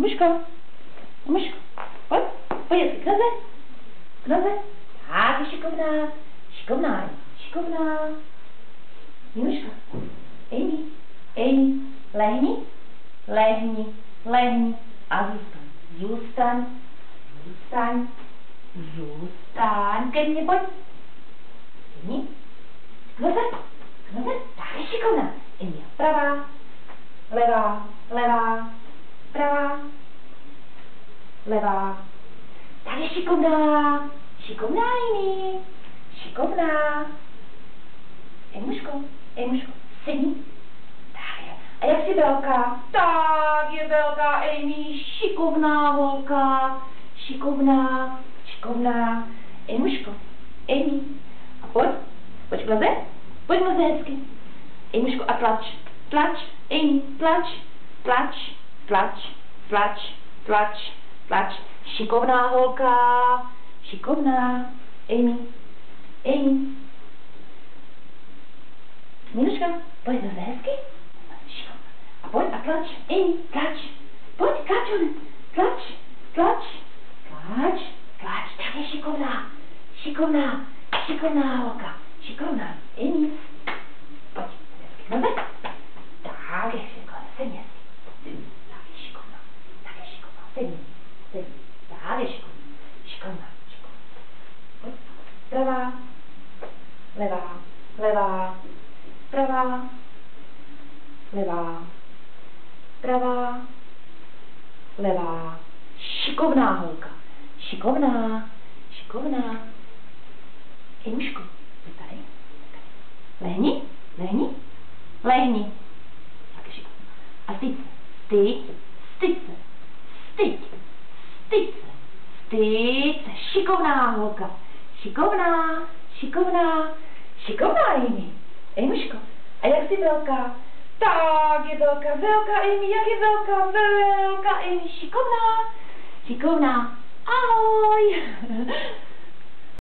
Muško, Muško, pojď, pojď k noze, k noze. Tak, je šikovná, šikovná, šikovná. Muško, Amy, Amy, lehni, lehni, lehni a zůstaň, zůstaň, zůstaň, zůstaň, ke mně pojď. Amy, k noze, tak je šikovná. Amy, pravá, levá, levá, pravá, levá. Tak je šikovná, šikovná Amy, šikovná. Muško, sedni. Tak je. A jak jsi velká? Tak je velká Amy, šikovná holka, šikovná, šikovná. Muško, Amy. A pojď k noze, pojď k noze hezky. Muško, a tlač, tlač, Amy, tlač, tlač, tlač, tlač, tlač, tlač. Šikovná holka, šikovná. Amy, Amy. Miluška, pojď zase hezky. Šikovná. A pojď a tlač, Amy, tlač. Pojď, tlač, tlač, tlač, tlač, tlač. Tak je šikovná, šikovná, šikovná holka, šikovná. Amy, pojď, hezky k noze. Tak je šikovná, sedni hezky. Tak je šikovná, sedni, sedni. Tak je šikovná, šikovná, šikovná. Pojď, pravá, levá, levá, pravá, levá, pravá, levá. Šikovná holka, šikovná, šikovná. Muško, tady. Lehni, lehni, lehni. Tak je šikovná. A styď se, styď se, styď, styď se, styď se. Šikovná holka, šikovná, šikovná, šikovná Amy. Muško, a jak jsi velká? Tak je velká, velká Amy, jak je velká, velká Amy, šikovná, šikovná, ahoj.